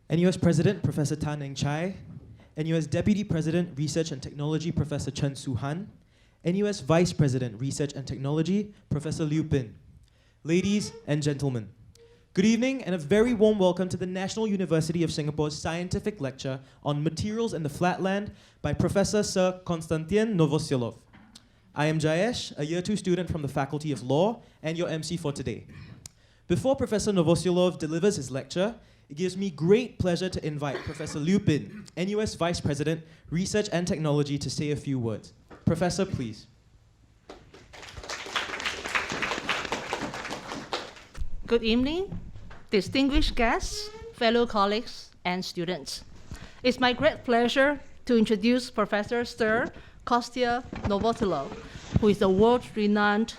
NUS President, Professor Tan Eng Chai, NUS Deputy President, Research and Technology, Professor Chen Su-han, NUS Vice President, Research and Technology, Professor Liu Bin. Ladies and gentlemen, good evening and a very warm welcome to the National University of Singapore's Scientific Lecture on Materials in the Flatland by Professor Sir Konstantin Novoselov. I am Jayesh, a Year 2 student from the Faculty of Law and your MC for today. Before Professor Novoselov delivers his lecture, it gives me great pleasure to invite Professor Liu Bin, NUS Vice President, Research and Technology, to say a few words. Professor, please. Good evening, distinguished guests, fellow colleagues, and students. It's my great pleasure to introduce Professor Sir Konstantin Novoselov, who is a world-renowned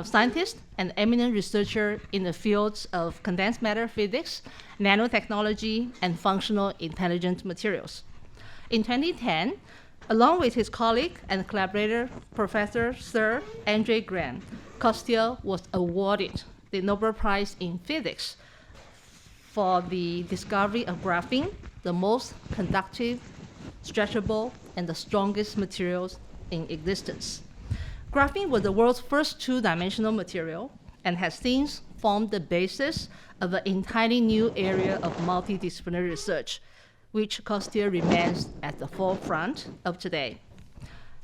scientist and eminent researcher in the fields of condensed matter physics, nanotechnology, and functional intelligent materials. In 2010, along with his colleague and collaborator, Professor Sir Andre Grant, Konstantin was awarded the Nobel Prize in Physics for the discovery of graphene, the most conductive, stretchable, and the strongest materials in existence. Graphene was the world's first two-dimensional material and has since formed the basis of an entirely new area of multidisciplinary research, which Konstantin remains at the forefront of today.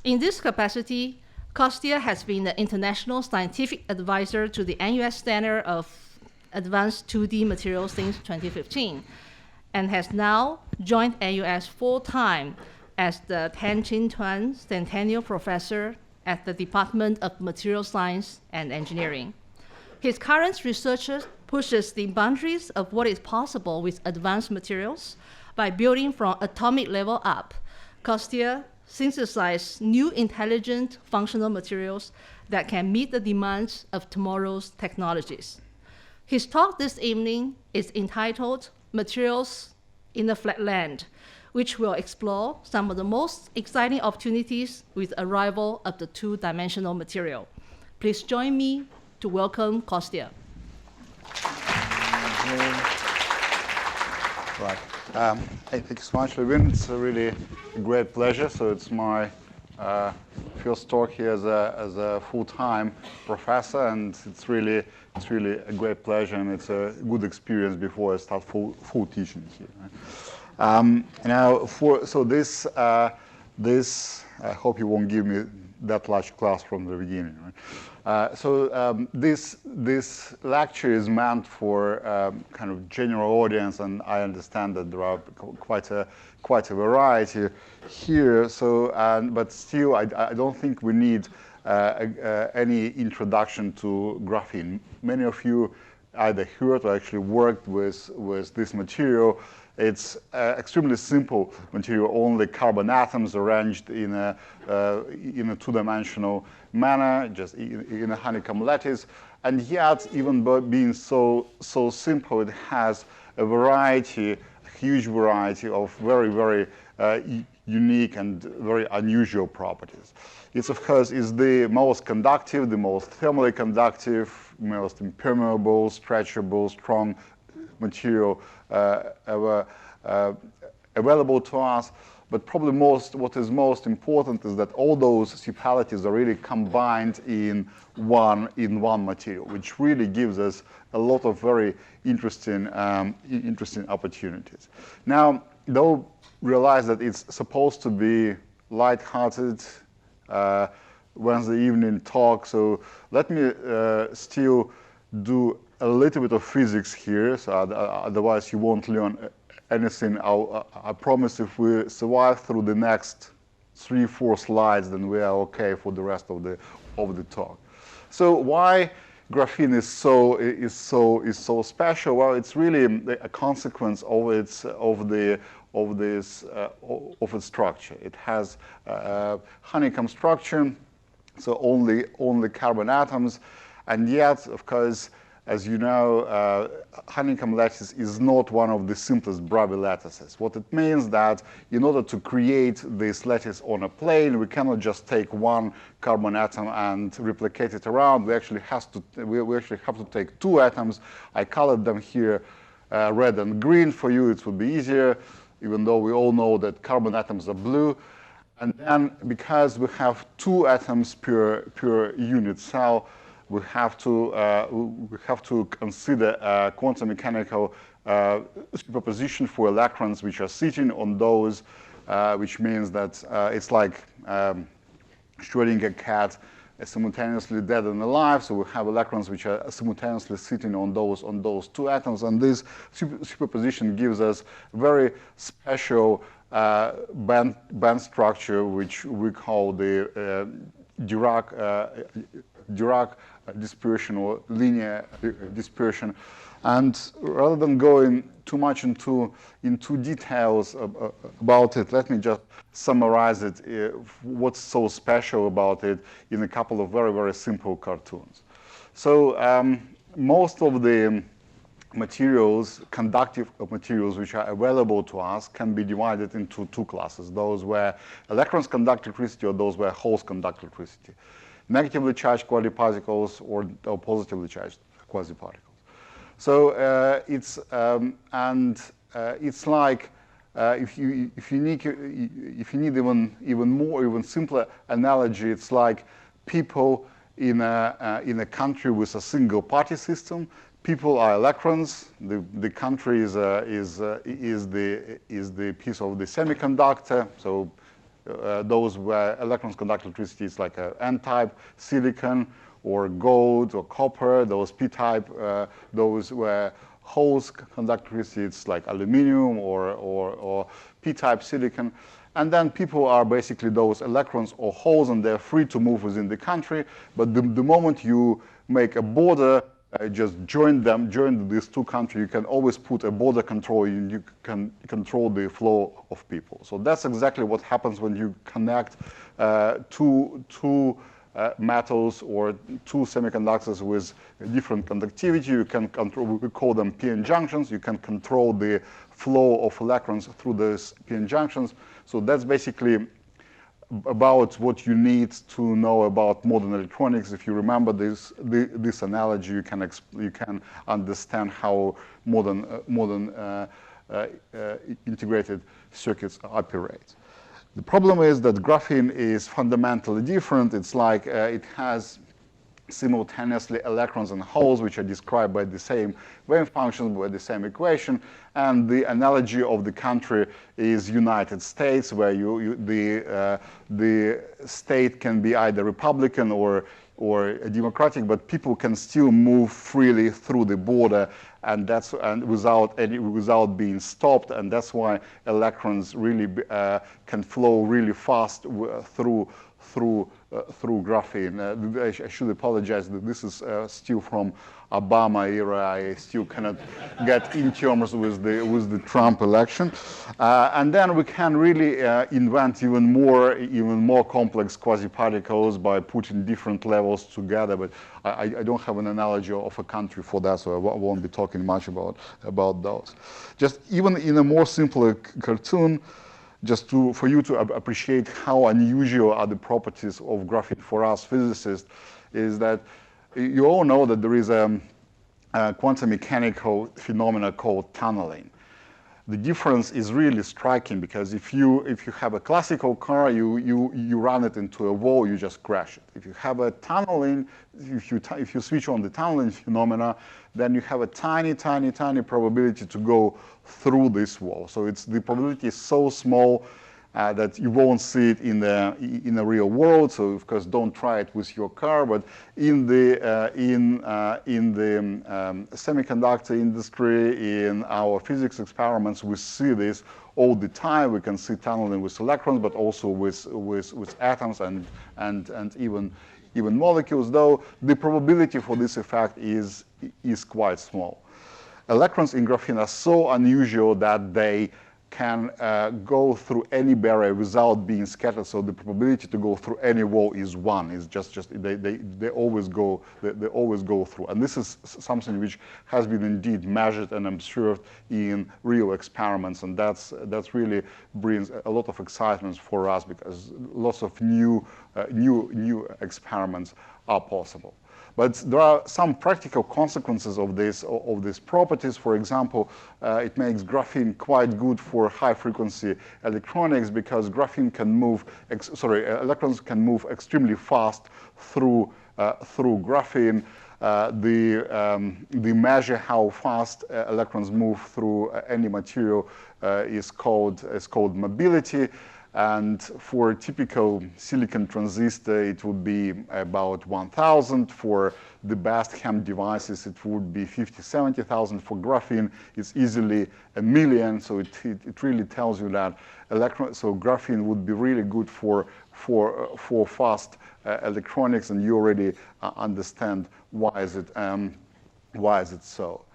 In this capacity, Konstantin has been the international scientific advisor to the NUS Standard of Advanced 2D Materials since 2015, and has now joined NUS full-time as the Tuan Centennial Professor at the Department of Material Science and Engineering. His current research pushes the boundaries of what is possible with advanced materials by building from atomic level up. Konstantin synthesizes new intelligent functional materials that can meet the demands of tomorrow's technologies. His talk this evening is entitled Materials in the Flatland, which will explore some of the most exciting opportunities with the arrival of the two-dimensional material. Please join me to welcome Konstantin. Right. Thank you so much, Levin. It's a really great pleasure. So it's my first talk here as a full-time professor, and it's really a great pleasure, and it's a good experience before I start full teaching here. Right? Now, this, I hope you won't give me that large class from the beginning. Right? This lecture is meant for kind of general audience, and I understand that there are quite a variety here. So, but still, I don't think we need any introduction to graphene. Many of you either heard or actually worked with this material. It's extremely simple material, only carbon atoms arranged in a two-dimensional manner, just in a honeycomb lattice. And yet, even by being so simple, it has a huge variety of very unique and very unusual properties. It's, of course, is the most conductive, the most thermally conductive, most impermeable, stretchable, strong material available to us. But probably what is most important is that all those superlatives are really combined in one material, which really gives us a lot of very interesting opportunities. Now, don't realize that it's supposed to be light-hearted Wednesday evening talk, so let me still do a little bit of physics here, so otherwise you won't learn anything. I promise if we survive through the next 3-4 slides, then we are okay for the rest of the talk. So why graphene is so special? Well, it's really a consequence of its structure. It has a honeycomb structure, so only carbon atoms, and yet, of course, as you know, honeycomb lattice is not one of the simplest Bravey lattices. What it means that in order to create this lattice on a plane, we cannot just take one carbon atom and replicate it around. We actually have to take two atoms. I colored them here red and green. For you, it would be easier, even though we all know that carbon atoms are blue. And then, because we have 2 atoms per unit cell, we have to consider quantum mechanical superposition for electrons which are sitting on those, which means that it's like Schrödinger cat is simultaneously dead and alive. So we have electrons which are simultaneously sitting on those 2 atoms, and this superposition gives us very special band structure, which we call the Dirac dispersion or linear dispersion. And rather than going too much into details about it, let me just summarize it, what's so special about it, in a couple of very, very simple cartoons. So most of the materials, conductive materials which are available to us, can be divided into 2 classes. Those where electrons conduct electricity, or those where holes conduct electricity. Negatively charged quasiparticles or positively charged quasiparticles. So it's like if you need even simpler analogy, it's like people in a country with a single party system. People are electrons. The country is the piece of the semiconductor. So those where electrons conduct electricity is like an N-type silicon, or gold, or copper. Those P-type, those where holes conduct electricity, it's like aluminum or P-type silicon. And then people are basically those electrons or holes, and they're free to move within the country. But the moment you make a border, just join these 2 countries, you can always put a border control, and you can control the flow of people. So that's exactly what happens when you connect two metals or 2 semiconductors with different conductivity. You can control, we call them p-n junctions. You can control the flow of electrons through those p-n junctions. So that's basically about what you need to know about modern electronics. If you remember this analogy, you can understand how modern integrated circuits operate. The problem is that graphene is fundamentally different. It's like it has simultaneously electrons and holes, which are described by the same wave function, by the same equation. And the analogy of the country is United States, where the state can be either Republican or democratic, but people can still move freely through the border, and without being stopped. And that's why electrons really can flow really fast through graphene. I should apologize that this is still from Obama era. I still cannot get in terms with the Trump election. And then we can really invent even more complex quasiparticles by putting different levels together. But I don't have an analogy of a country for that, so I won't be talking much about those. Just even in a more simpler cartoon, just for you to appreciate how unusual are the properties of graphene for us physicists, is that you all know that there is a quantum mechanical phenomena called tunneling. The difference is really striking, because if you have a classical car, you run it into a wall, you just crash it. If you have a tunneling, if you switch on the tunneling phenomena, then you have a tiny probability to go through this wall. So the probability is so small that you won't see it in the real world. So of course, don't try it with your car. But in the semiconductor industry, in our physics experiments, we see this all the time. We can see tunneling with electrons, but also with atoms and even molecules. Though the probability for this effect is quite small. Electrons in graphene are so unusual that they can go through any barrier without being scattered. So the probability to go through any wall is 1. It's just they always go through. And this is something which has been indeed measured and observed in real experiments. And that's really brings a lot of excitement for us, because lots of new experiments are possible. But there are some practical consequences of these properties. For example, it makes graphene quite good for high-frequency electronics because graphene can move, electrons can move extremely fast through graphene. The measure how fast electrons move through any material is called mobility. And for a typical silicon transistor, it would be about 1,000. For the best HEMT devices, it would be 50, 70,000. For graphene, it's easily 1 million. So it really tells you that graphene would be really good for fast electronics, and you already understand why is it so.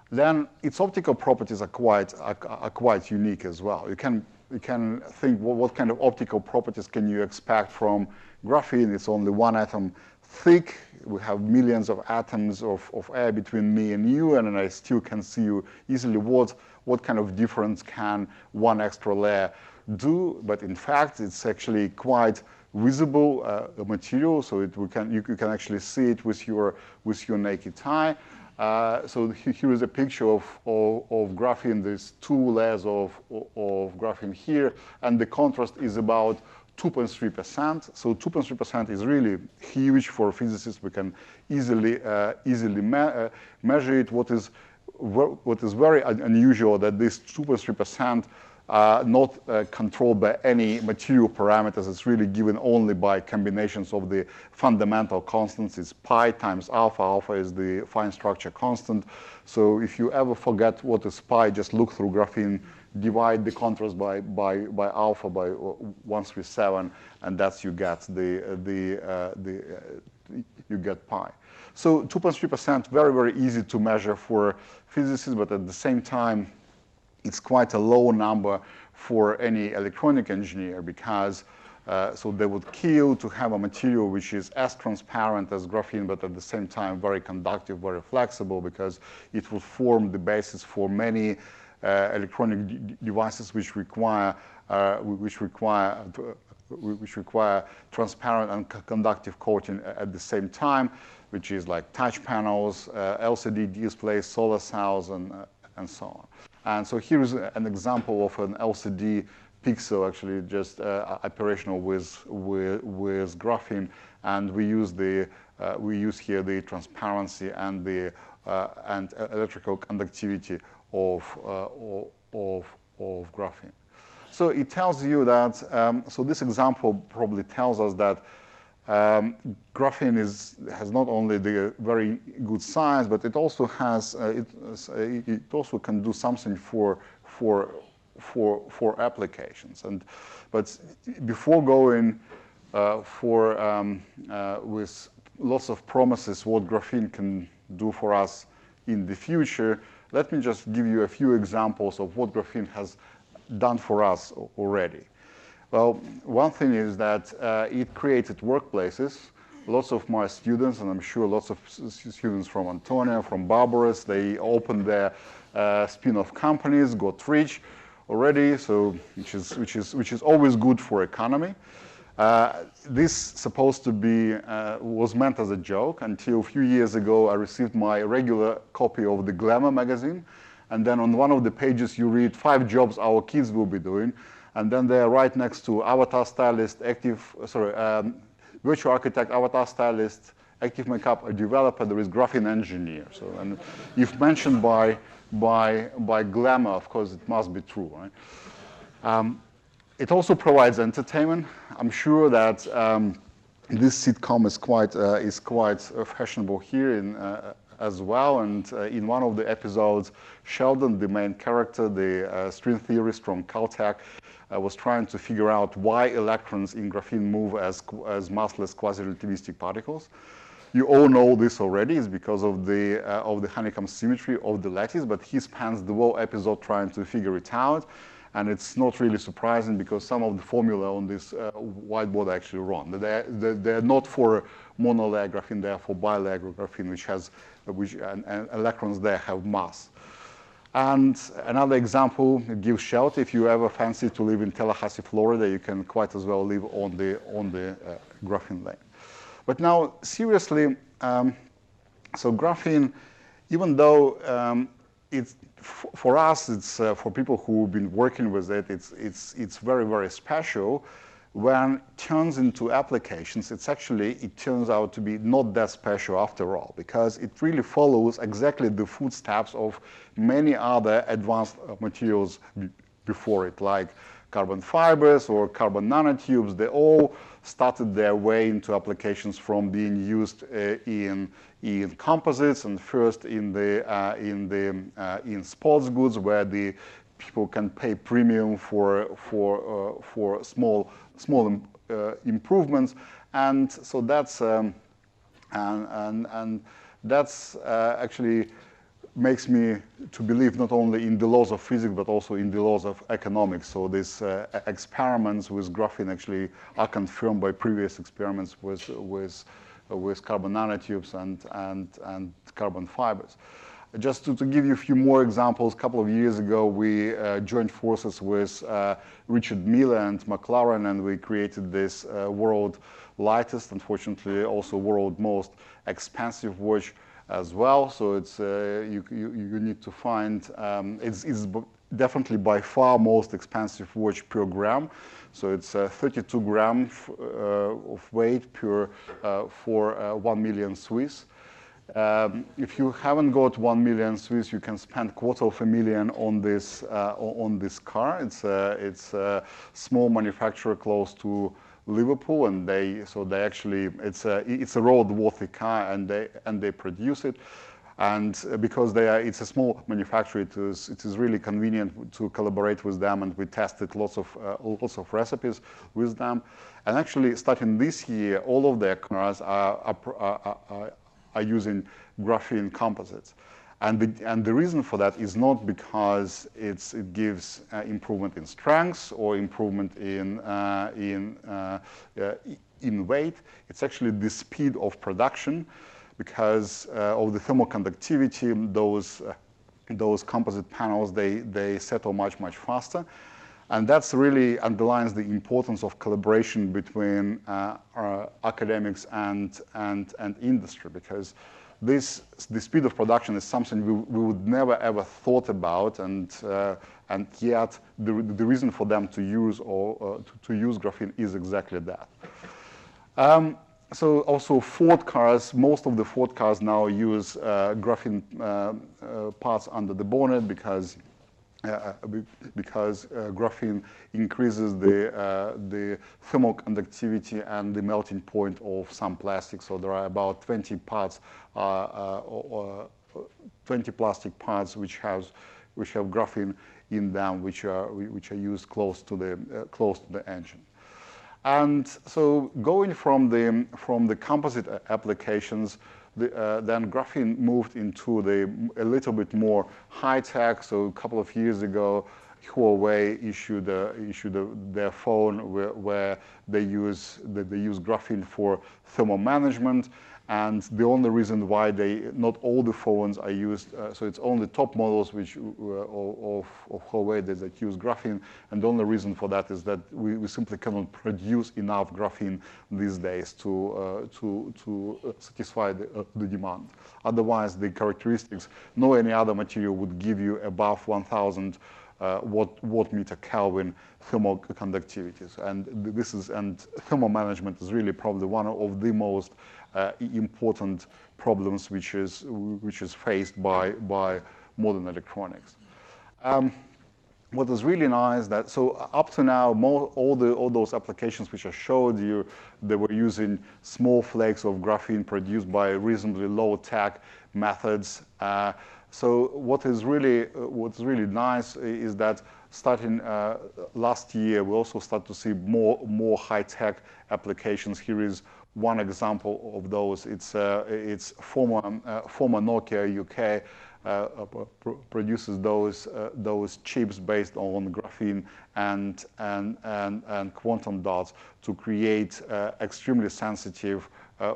Then its optical properties are quite unique as well. You can think, well, what kind of optical properties can you expect from graphene? It's only one atom thick. We have millions of atoms of air between me and you, and I still can see you easily. What kind of difference can one extra layer do? But in fact, it's actually quite visible material, so you can actually see it with your naked eye. So here is a picture of graphene. There's 2 layers of graphene here, and the contrast is about 2.3%. So 2.3% is really huge for physicists. We can easily measure it. What is very unusual that this 2.3% not controlled by any material parameters. It's really given only by combinations of the fundamental constants. It's pi times alpha. Alpha is the fine structure constant. So if you ever forget what is pi, just look through graphene, divide the contrast by alpha by 137, and that's you get you get pi. So 2.3%, very, very easy to measure for physicists, but at the same time, it's quite a low number for any electronic engineer because so they would kill to have a material which is as transparent as graphene, but at the same time very conductive, very flexible, because it will form the basis for many electronic devices which require transparent and conductive coating at the same time, which is like touch panels, LCD displays, solar cells, and so on. And so here is an example of an LCD pixel, actually just operational with graphene, and we use here the transparency and the and electrical conductivity of graphene. So it tells you that. So this example probably tells us that graphene has not only the very good science, but it also has it also can do something for applications. But before going with lots of promises what graphene can do for us in the future, let me just give you a few examples of what graphene has done for us already. Well, one thing is that it created workplaces. Lots of my students, and I'm sure lots of students from Antonia, from Barbaros, they opened their spin-off companies, got rich already, so which is always good for economy. This supposed to be was meant as a joke until a few years ago. I received my regular copy of the Glamour magazine, and then on one of the pages you read 5 jobs our kids will be doing. And then they're right next to avatar stylist, virtual architect, avatar stylist, active makeup, a developer. There is graphene engineer. So, and if mentioned by Glamour, of course, it must be true, right? It also provides entertainment. I'm sure that this sitcom is quite fashionable here as well. And in one of the episodes, Sheldon, the main character, the string theorist from Caltech, was trying to figure out why electrons in graphene move as massless quasi-relativistic particles. You all know this already. It's because of the honeycomb symmetry of the lattice, but he spends the whole episode trying to figure it out. And it's not really surprising because some of the formula on this whiteboard are actually wrong. They're not for monolayer graphene, they're for bilayer graphene, and electrons there have mass. And another example, it gives shelter. If you ever fancy to live in Tallahassee, Florida, you can quite as well live on the graphene lane. But now, seriously, so graphene, even though for us, it's for people who've been working with it, it's very, very special. When it turns into applications, it turns out to be not that special after all, because it really follows exactly the footsteps of many other advanced materials before it, like carbon fibers or carbon nanotubes. They all started their way into applications from being used in composites, and first in sports goods, where the people can pay premium for small improvements, and so that's that's actually makes me to believe not only in the laws of physics but also in the laws of economics. So these experiments with graphene actually are confirmed by previous experiments with carbon nanotubes and carbon fibers. Just to give you a few more examples, a couple of years ago we joined forces with Richard Miller and McLaren, and we created this world lightest, unfortunately also world most expensive watch as well. So it's you need to find it's definitely by far most expensive watch per gram. So it's 32 grams of weight per for 1 million Swiss. If you haven't got 1 million Swiss, you can spend $250,000 on this car. It's a small manufacturer close to Liverpool, and they actually it's a road-worthy car, and they produce it. And because it's a small manufacturer, it is really convenient to collaborate with them, and we tested lots of recipes with them. And actually, starting this year, all of their cars are using graphene composites, and the reason for that is not because it gives improvement in strength or improvement in weight. It's actually the speed of production, because of the thermal conductivity. Those composite panels, they settle much faster. And that's really underlines the importance of collaboration between academics and industry, because the speed of production is something we would never ever thought about, and yet the reason for them to use to use graphene is exactly that. So also Ford cars, most of the Ford cars now use graphene parts under the bonnet, because graphene increases the thermal conductivity and the melting point of some plastics. So there are about 20 parts, 20 plastic parts which have graphene in them, which are used close to the engine. And so going from the composite applications, then graphene moved into a little bit more high tech. So a couple of years ago, Huawei issued their phone where they use graphene for thermal management. And the only reason why not all the phones are used, so it's only top models of Huawei that use graphene, and the only reason for that is that we simply cannot produce enough graphene these days to satisfy the demand. Otherwise, the characteristics, no any other material would give you above 1,000 watt-meter Kelvin thermal conductivities, and thermal management is really probably one of the most important problems which is faced by modern electronics. What is really nice that up to now all those applications which I showed you, they were using small flakes of graphene produced by reasonably low tech methods. So what is really nice is that starting last year, we also start to see more high tech applications. Here is one example of those. It's former Nokia UK produces those chips based on graphene and quantum dots to create extremely sensitive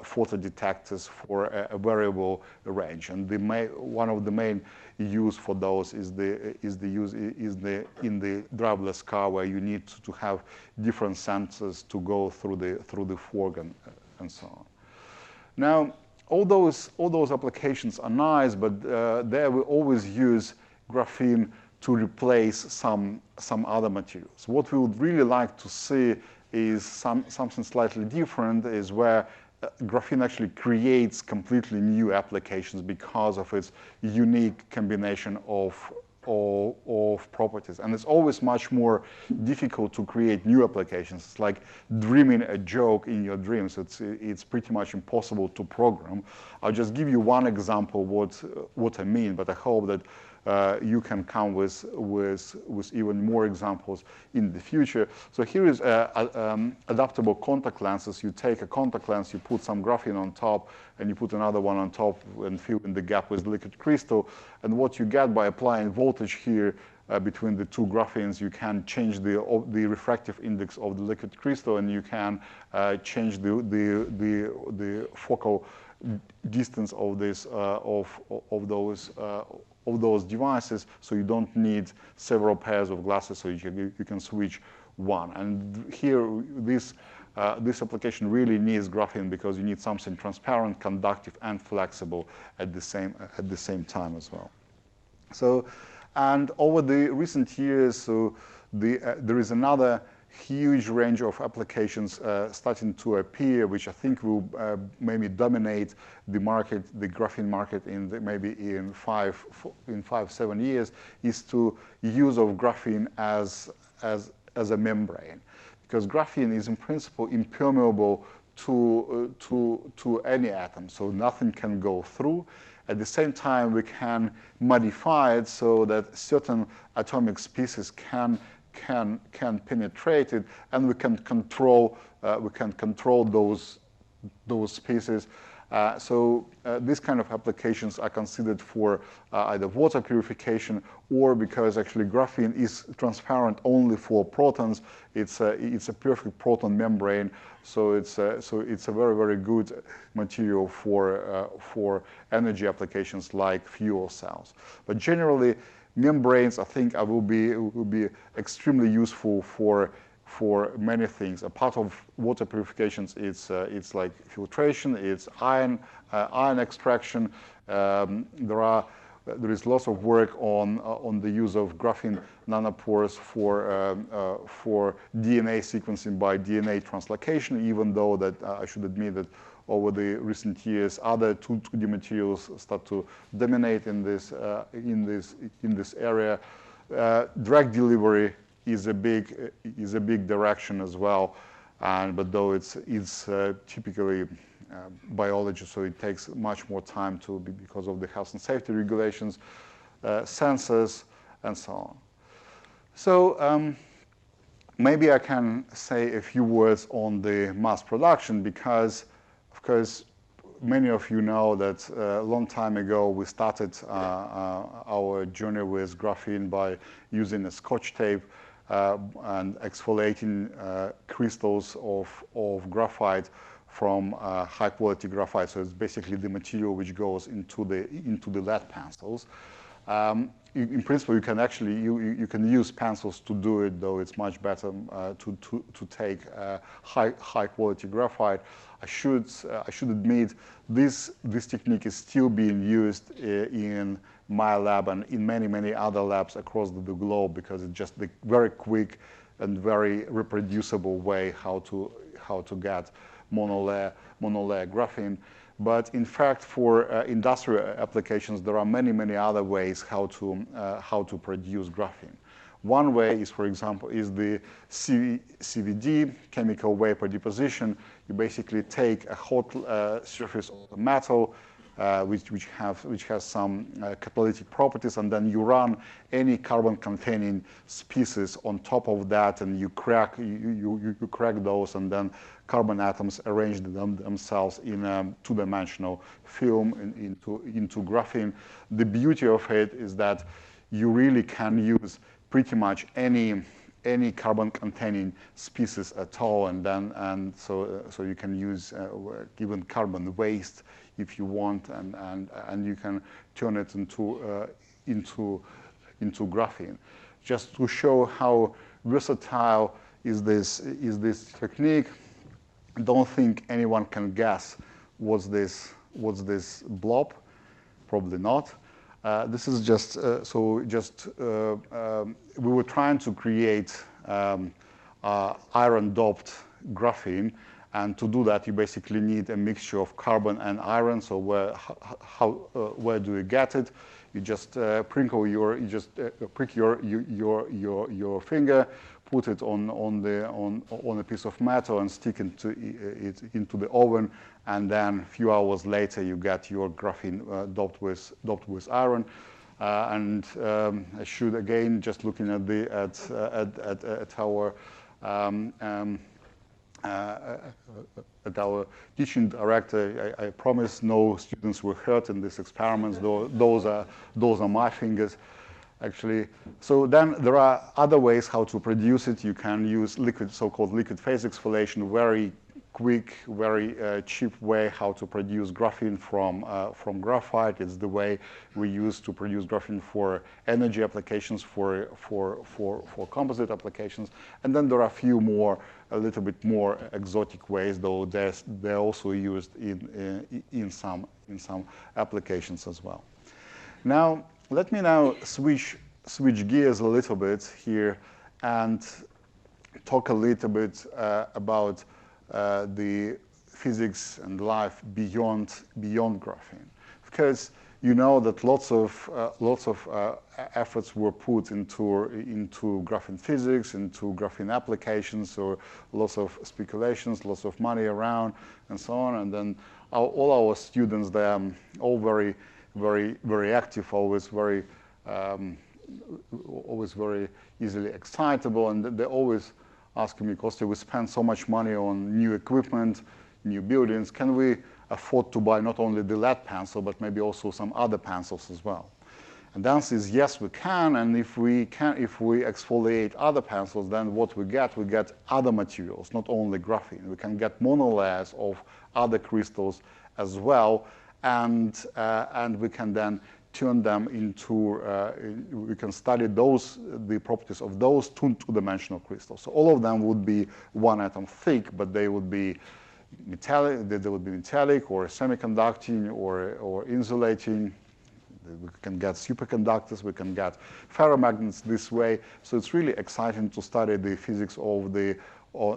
photo detectors for a variable range. And one of the main use for those is in the driverless car, where you need to have different sensors to go through the fog and so on. Now, all those applications are nice, but there we always use graphene to replace some other materials. What we would really like to see is something slightly different, is where graphene actually creates completely new applications because of its unique combination of properties. And it's always much more difficult to create new applications. It's like dreaming a joke in your dreams. It's pretty much impossible to program. I'll just give you one example what I mean, but I hope that you can come with even more examples in the future. So here is adaptable contact lenses. You take a contact lens, you put some graphene on top, and you put another one on top and fill in the gap with liquid crystal. And what you get by applying voltage here between the two graphenes, you can change the refractive index of the liquid crystal, and you can change the focal distance of this of those devices, so you don't need several pairs of glasses, so you can switch one. And here, this application really needs graphene because you need something transparent, conductive, and flexible at the same time as well. So, and over the recent years, so there is another huge range of applications starting to appear, which I think will maybe dominate the market, the graphene market, maybe in 5-7 years, is to use of graphene as a membrane, because graphene is in principle impermeable to any atom, so nothing can go through. At the same time, we can modify it so that certain atomic species can penetrate it, and we can control those species. So these kind of applications are considered for either water purification, or because actually graphene is transparent only for protons. It's a perfect proton membrane, so it's a very, very good material for energy applications like fuel cells. But generally, membranes, I think, will be extremely useful for many things. A part of water purifications, it's like filtration, it's ion extraction. There is lots of work on the use of graphene nanopores for DNA sequencing by DNA translocation. Even though that I should admit that over the recent years, other 2D materials start to dominate in this area. Drug delivery is a big direction as well, but though it's typically biology, so it takes much more time because of the health and safety regulations, sensors, and so on. So maybe I can say a few words on the mass production, because of course many of you know that a long time ago we started our journey with graphene by using a Scotch tape and exfoliating crystals of graphite from high quality graphite. So it's basically the material which goes into the lead pencils. In principle, you can actually you can use pencils to do it, though it's much better to take high quality graphite. I should admit this technique is still being used in my lab and in many other labs across the globe, because it's just the very quick and very reproducible way how to get monolayer graphene. But in fact, for industrial applications, there are many other ways how to produce graphene. One way is, for example, the CVD, chemical vapor deposition. You basically take a hot surface of the metal, which has some catalytic properties, and then you run any carbon-containing species on top of that, and you crack those, and then carbon atoms arrange themselves in a two-dimensional film into graphene. The beauty of it is that you really can use pretty much any carbon-containing species at all, and so you can use even carbon waste if you want, and you can turn it into graphene. Just to show how versatile is this technique, I don't think anyone can guess what's this blob? Probably not. This is just, we were trying to create iron-doped graphene, and to do that you basically need a mixture of carbon and iron. So where do you get it? You just prick your finger, put it on a piece of metal and stick it into the oven, and then a few hours later you get your graphene doped with iron. I should again, just looking at our teaching director, I promise no students were hurt in these experiments. Those are my fingers, actually. So then there are other ways how to produce it. You can use so-called liquid phase exfoliation, very quick, very cheap way how to produce graphene from graphite. It's the way we use to produce graphene for energy applications, for composite applications. And then there are a few more, a little bit more exotic ways, though they're also used in some applications as well. Now, let me now switch gears a little bit here and talk a little bit about the physics and life beyond graphene, because you know that lots of efforts were put into graphene physics, into graphene applications, or lots of speculations, lots of money around, and so on. And then all our students, they are all very, very, very active, always very easily excitable, and they always asking me, Kostya, we spend so much money on new equipment, new buildings. Can we afford to buy not only the lead pencil, but maybe also some other pencils as well? And the answer is yes, we can. And if we exfoliate other pencils, then what we get other materials, not only graphene. We can get monolayers of other crystals as well, and we can then turn them into, we can study the properties of those two-dimensional crystals. So all of them would be one atom thick, but they would be metallic, or semiconducting or insulating. We can get superconductors, we can get ferromagnets this way. So it's really exciting to study the physics of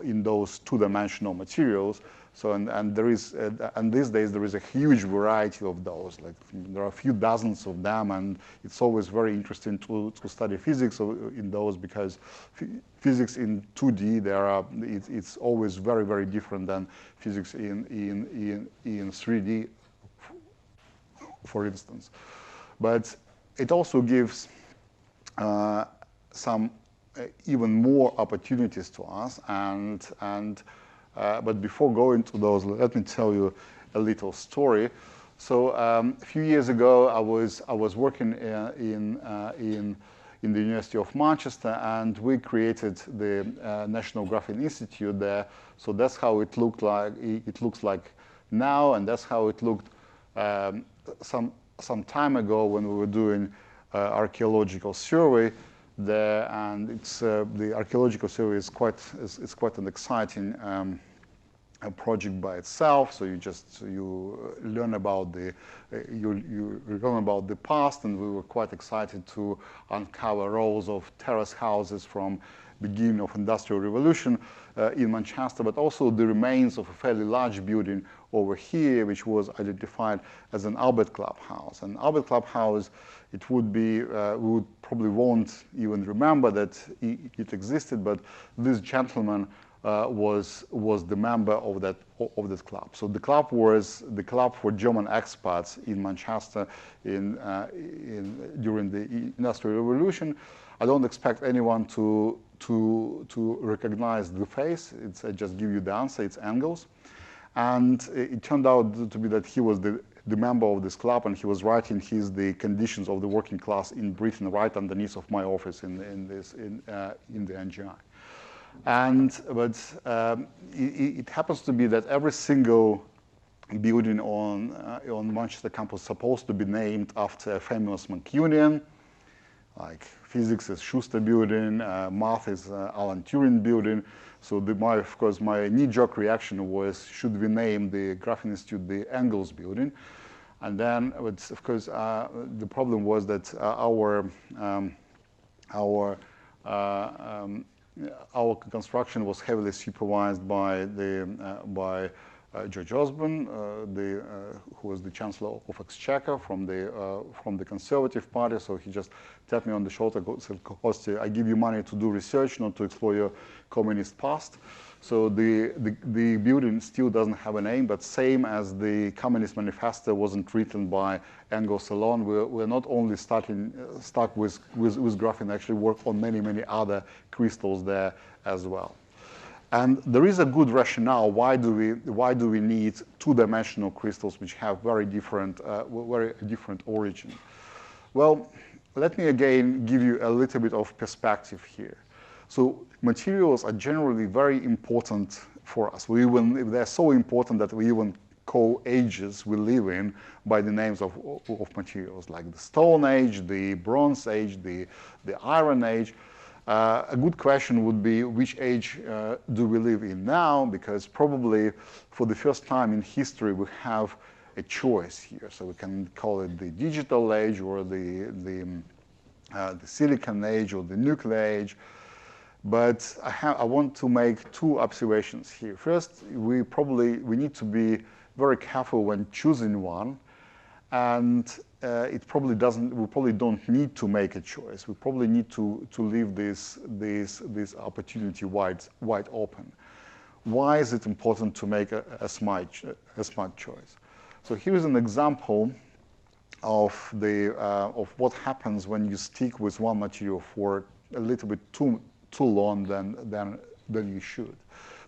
in those two-dimensional materials. So and there is and these days there is a huge variety of those. Like there are a few dozens of them, and it's always very interesting to study physics in those, because physics in 2D it's always very, very different than physics in 3D, for instance. But it also gives some even more opportunities to us, but before going to those, let me tell you a little story. So a few years ago, I was working in the University of Manchester, and we created the National Graphene Institute there. So that's how it looked like. It looks like now, and that's how it looked some time ago when we were doing archaeological survey there. And it's the archaeological survey is quite an exciting project by itself. So you learn about the past, and we were quite excited to uncover rows of terrace houses from beginning of Industrial Revolution in Manchester, but also the remains of a fairly large building over here, which was identified as an Albert Club house. And Albert Club house, it would be, we probably won't even remember that it existed, but this gentleman was the member of that club. So the club was the club for German expats in Manchester during the Industrial Revolution. I don't expect anyone to recognize the face. I just give you the answer. It's Engels. And it turned out to be that he was the member of this club, and he was writing the conditions of the working class in Britain right underneath of my office in the NGI. But it happens to be that every single building on Manchester campus is supposed to be named after a famous Mancunian. like physics is Schuster building, math is Alan Turing building. So of course, my knee-jerk reaction was, should we name the Graphene Institute the Engels building? And then, of course, the problem was that our construction was heavily supervised by George Osborne, who was the Chancellor of Exchequer from the Conservative Party. So he just tapped me on the shoulder and said, "Kostya, I give you money to do research, not to explore your communist past." So the building still doesn't have a name, but same as the Communist Manifesto wasn't written by Engels alone, we're not only stuck with graphene, actually work on many other crystals there as well. And there is a good rationale why do we need two-dimensional crystals which have very different origin. Well, let me again give you a little bit of perspective here. So materials are generally very important for us. They're so important that we even call ages we live in by the names of materials, like the Stone Age, the Bronze Age, the Iron Age. A good question would be, which age do we live in now? Because probably for the first time in history we have a choice here. So we can call it the digital age, or the silicon age, or the nuclear age. But I want to make two observations here. First, we need to be very careful when choosing one, and we probably don't need to make a choice. We probably need to leave this opportunity wide open. Why is it important to make a smart choice? So here is an example of what happens when you stick with one material for a little bit too long than you should.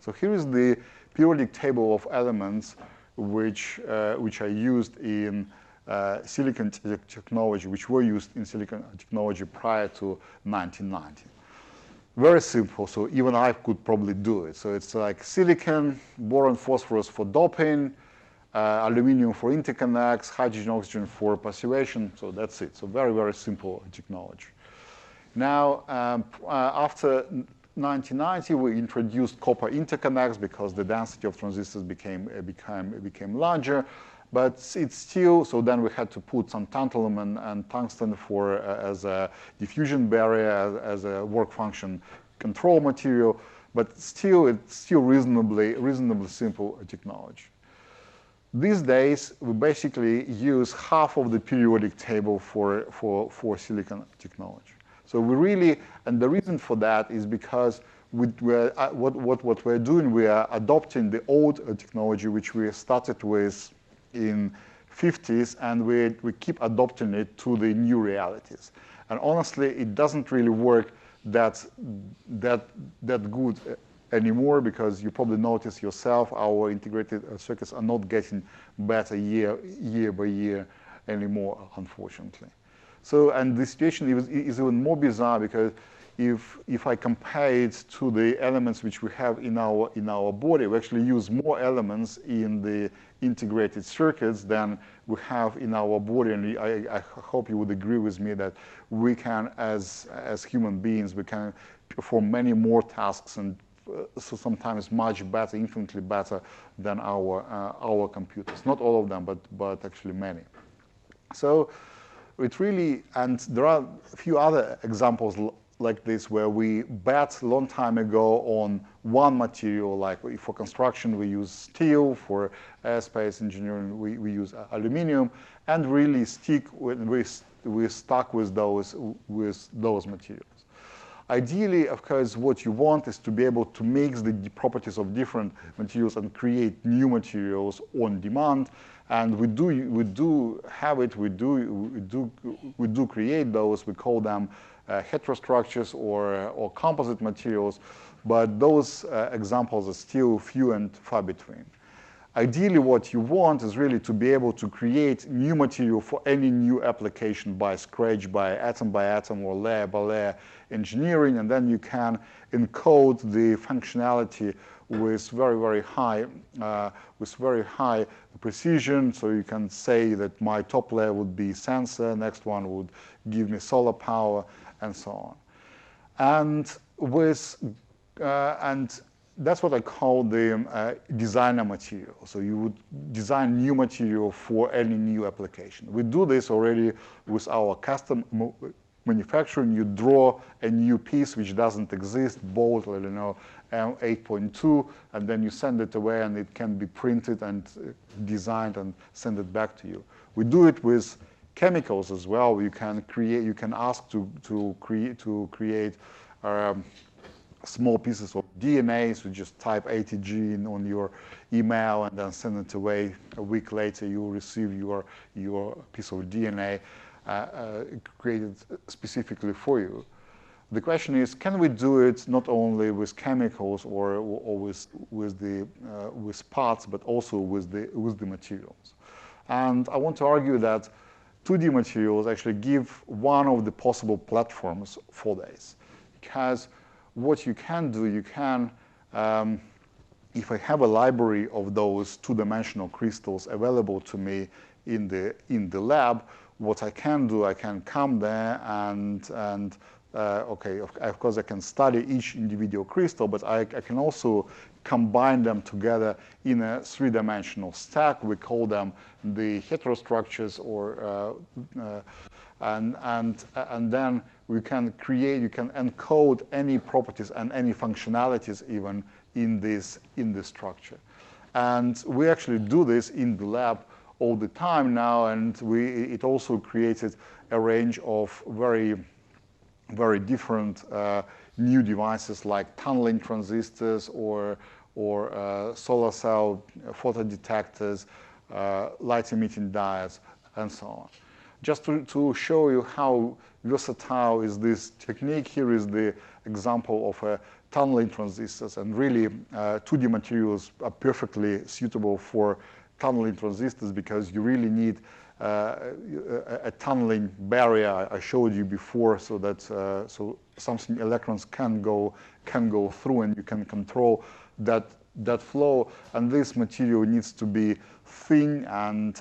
So here is the periodic table of elements which are used in silicon technology, which were used in silicon technology prior to 1990. Very simple, so even I could probably do it. So it's like silicon, boron, phosphorus for doping, aluminum for interconnects, hydrogen, oxygen for passivation. So that's it. So very simple technology. Now, after 1990, we introduced copper interconnects because the density of transistors became larger. But it's still, so then we had to put some tantalum and tungsten as a diffusion barrier, as a work function control material. But still, it's still reasonably simple technology. These days, we basically use half of the periodic table for silicon technology. So we really, and the reason for that is because what we're doing, we are adopting the old technology which we started with in 50s, and we keep adopting it to the new realities. And honestly, it doesn't really work that good anymore, because you probably notice yourself, our integrated circuits are not getting better year by year anymore, unfortunately. So, and the situation is even more bizarre, because if I compare it to the elements which we have in our body, we actually use more elements in the integrated circuits than we have in our body. And I hope you would agree with me that we can, as human beings, we can perform many more tasks, and so sometimes much better, infinitely better than our computers. Not all of them, but actually many. So it really, and there are a few other examples like this where we bet a long time ago on one material. Like for construction, we use steel. For aerospace engineering, we use aluminum, and really we're stuck with those materials. Ideally, of course, what you want is to be able to mix the properties of different materials and create new materials on demand. And we do have it. We do create those. We call them heterostructures or composite materials. But those examples are still few and far between. Ideally, what you want is really to be able to create new material for any new application by scratch, by atom or layer by layer engineering, and then you can encode the functionality with very high precision. So you can say that my top layer would be sensor, next one would give me solar power, and so on. And that's what I call the designer material. So you would design new material for any new application. We do this already with our custom manufacturing. You draw a new piece which doesn't exist, bolt, 8.2, and then you send it away, and it can be printed and designed and send it back to you. We do it with chemicals as well. You can ask to create small pieces of DNA, so just type ATG in on your email and then send it away. A week later, you will receive your piece of DNA created specifically for you. The question is, can we do it not only with chemicals or with parts, but also with the materials? And I want to argue that 2D materials actually give one of the possible platforms for this, because what you can do, if I have a library of those two-dimensional crystals available to me in the lab, what I can do, I can come there and of course I can study each individual crystal, but I can also combine them together in a three-dimensional stack. We call them the heterostructures, and then you can encode any properties and any functionalities even in this structure. And we actually do this in the lab all the time now, and it also created a range of very different new devices like tunneling transistors or solar cell photodetectors, light emitting diodes, and so on. Just to show you how versatile is this technique, here is the example of a tunneling transistors, and really 2D materials are perfectly suitable for tunneling transistors because you really need a tunneling barrier I showed you before, so that something electrons can go through, and you can control that flow. And this material needs to be thin and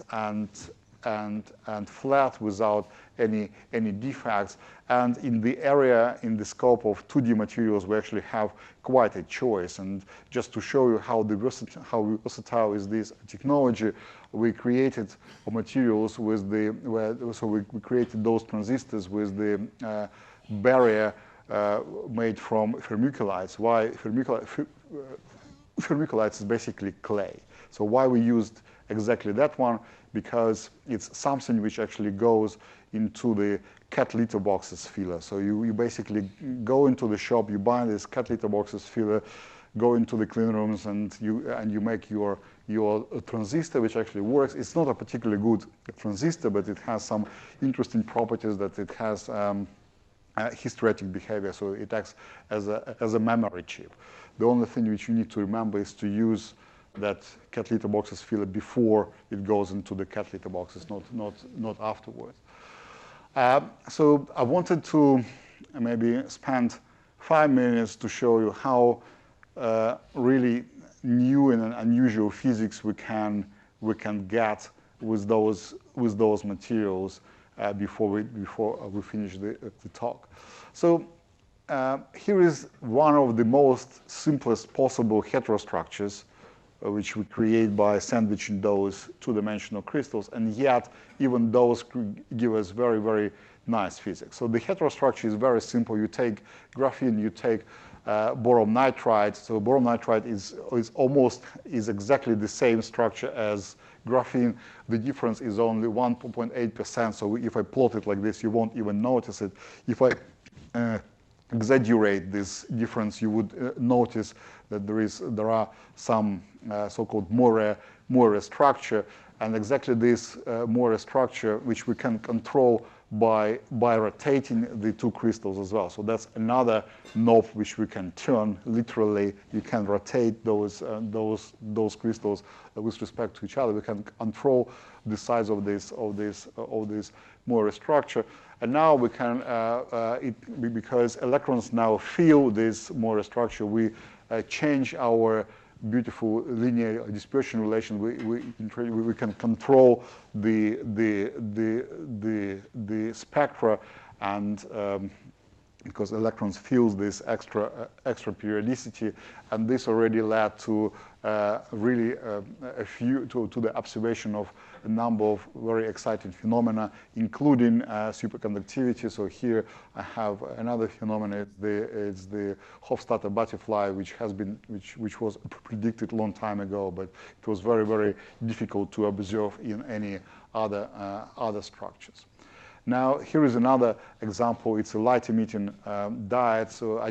flat without any defects. And in the scope of 2D materials, we actually have quite a choice. And just to show you how versatile is this technology, we created materials with we created those transistors with the barrier made from vermiculites. Why vermiculites is basically clay. So why we used exactly that one? Because it's something which actually goes into the cat litter boxes filler. So you basically go into the shop, you buy this cat litter boxes filler, go into the clean rooms, and you make your transistor, which actually works. It's not a particularly good transistor, but it has some interesting properties, that it has hysteretic behavior, so it acts as a memory chip. The only thing which you need to remember is to use that cat litter boxes filler before it goes into the cat litter boxes, not afterwards. So I wanted to maybe spend 5 minutes to show you how really new and unusual physics we can get with those materials before we finish the talk. So here is one of the most simplest possible heterostructures, which we create by sandwiching those two-dimensional crystals, and yet even those give us very nice physics. So the heterostructure is very simple. You take graphene, you take boron nitride. So boron nitride is exactly the same structure as graphene. The difference is only 1.8%. So if I plot it like this, you won't even notice it. If I exaggerate this difference, you would notice that there are some so-called Moiré structure, and exactly this Moiré structure, which we can control by rotating the two crystals as well. So that's another knob which we can turn. Literally, you can rotate those crystals with respect to each other. We can control the size of this Moiré structure. And now we can, because electrons now feel this Moiré structure, we change our beautiful linear dispersion relation. We can control the spectra, and because electrons feel this extra periodicity, and this already led to really to the observation of a number of very exciting phenomena, including superconductivity. So here I have another phenomenon. It's the Hofstadter butterfly, which was predicted a long time ago, but it was very difficult to observe in any other structures. Now here is another example. It's a light-emitting diode. So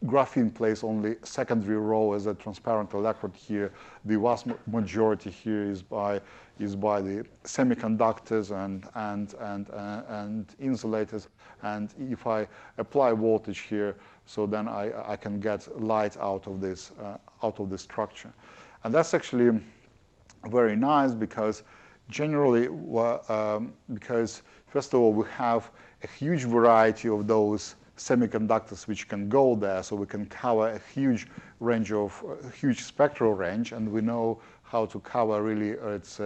graphene plays only secondary role as a transparent electrode here. The vast majority here is by the semiconductors and insulators. And if I apply voltage here, so then I can get light out of this structure, and that's actually very nice because generally, because first of all, we have a huge variety of those semiconductors which can go there, so we can cover a huge spectral range, and we know how to cover really it's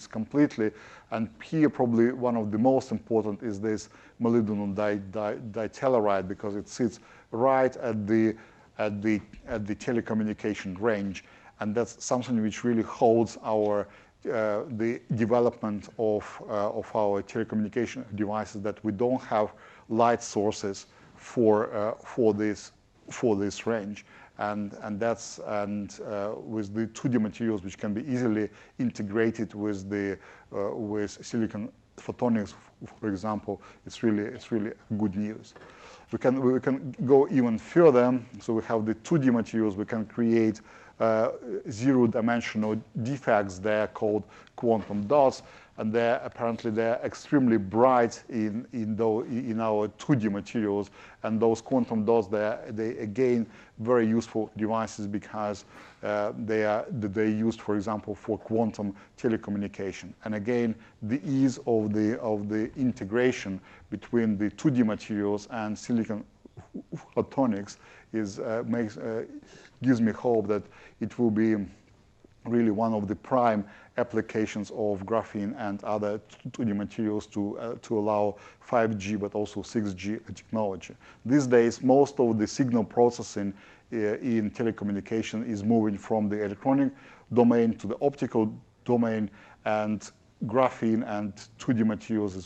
completely. And here probably one of the most important is this molybdenum ditelluride, because it sits right at the telecommunication range, and that's something which really holds the development of our telecommunication devices, that we don't have light sources for this range, and with the 2D materials which can be easily integrated with silicon photonics, for example, it's really good news. We can go even further. So we have the 2D materials. We can create zero-dimensional defects. They're called quantum dots, and apparently they're extremely bright in our 2D materials. And those quantum dots, they again very useful devices because they're used, for example, for quantum telecommunication. And again, the ease of the integration between the 2D materials and silicon photonics gives me hope that it will be really one of the prime applications of graphene and other 2D materials to allow 5G but also 6G technology. These days, most of the signal processing in telecommunication is moving from the electronic domain to the optical domain, and graphene and 2D materials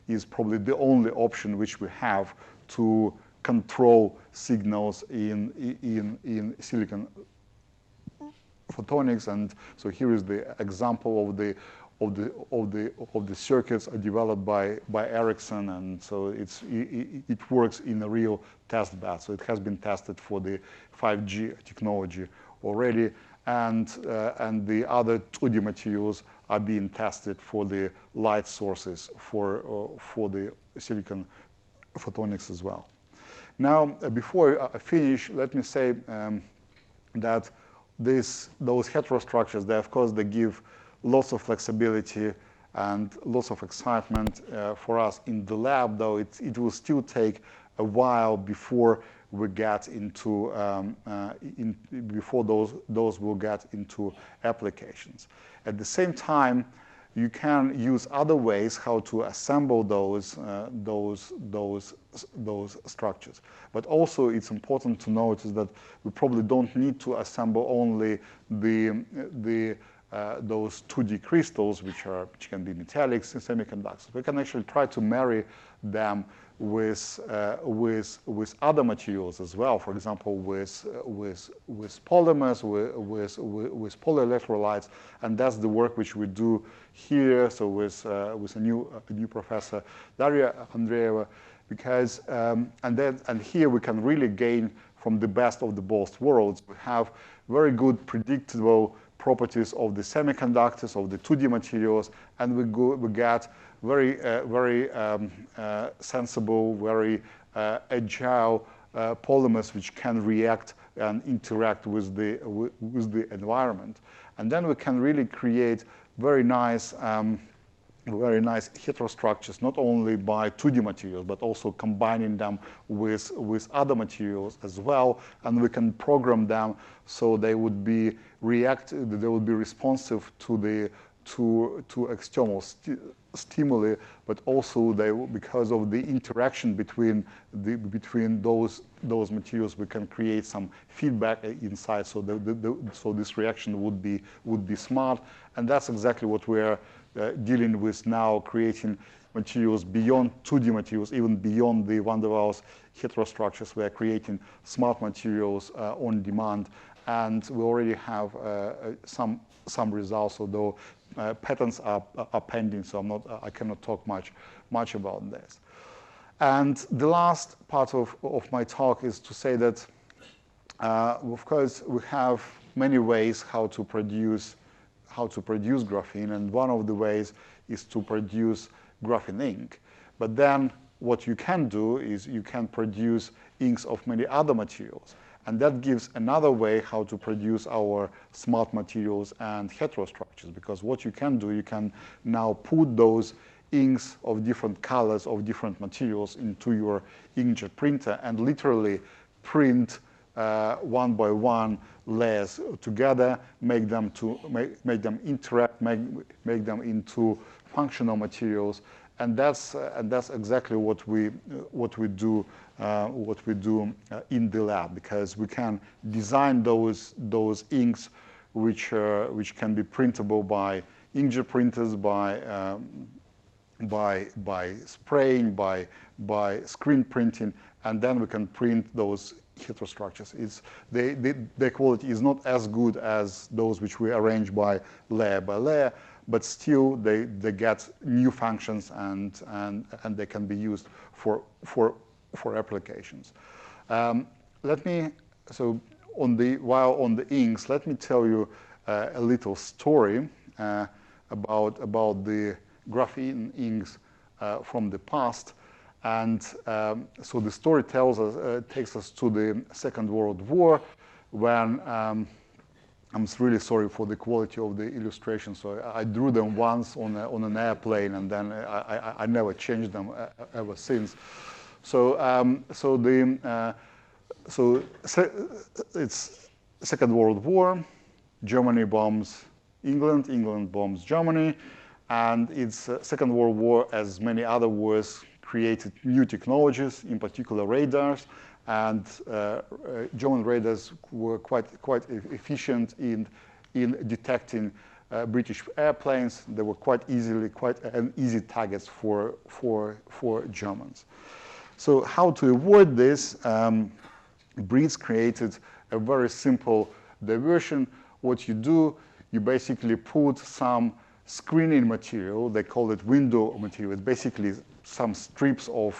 is probably the only option which we have to control signals in silicon photonics. And so here is the example of the circuits developed by Ericsson, and so it works in a real test bed. So it has been tested for the 5G technology already, and the other 2D materials are being tested for the light sources for the silicon photonics as well. Now, before I finish, let me say that those heterostructures, of course, they give lots of flexibility and lots of excitement for us in the lab, though it will still take a while before we get into before those will get into applications. At the same time, you can use other ways how to assemble those structures. But also, it's important to notice that we probably don't need to assemble only those 2D crystals, which can be metallics and semiconductors. We can actually try to marry them with other materials as well. For example, with polymers, with polyelectrolytes, and that's the work which we do here. So with a new professor, Daria Andreeva, because and here we can really gain from the best of the both worlds. We have very good predictable properties of the semiconductors, of the 2D materials, and we get very sensible, very agile polymers which can react and interact with the environment. And then we can really create very nice very nice heterostructures, not only by 2D materials, but also combining them with other materials as well. And we can program them so they would be responsive to external stimuli, but also because of the interaction between those materials, we can create some feedback inside. So so this reaction would be smart, and that's exactly what we're dealing with now, creating materials beyond 2D materials, even beyond the van der Waals heterostructures. We are creating smart materials on demand, and we already have some results, although patents are pending, so I cannot talk much about this. And the last part of my talk is to say that, of course, we have many ways how to produce graphene, and one of the ways is to produce graphene ink. But then what you can do is you can produce inks of many other materials, and that gives another way how to produce our smart materials and heterostructures, because what you can do, you can now put those inks of different colors of different materials into your inkjet printer and literally print one by one layers together, make them interact, make them into functional materials, and that's exactly what we do in the lab, because we can design those inks which can be printable by inkjet printers, by spraying, by screen printing, and then we can print those heterostructures. Their quality is not as good as those which we arrange by layer, but still they get new functions and they can be used for applications. While on the inks, let me tell you a little story about the graphene inks from the past. And so the story takes us to the Second World War, when I'm really sorry for the quality of the illustration. So I drew them once on an airplane, and then I never changed them ever since. So it's Second World War. Germany bombs England. England bombs Germany, and it's Second World War, as many other wars, created new technologies, in particular radars, and German radars were quite efficient in detecting British airplanes. They were quite easy targets for Germans. So how to avoid this? Brits created a very simple diversion. What you do, you basically put some screening material. They call it window material. It's basically some strips of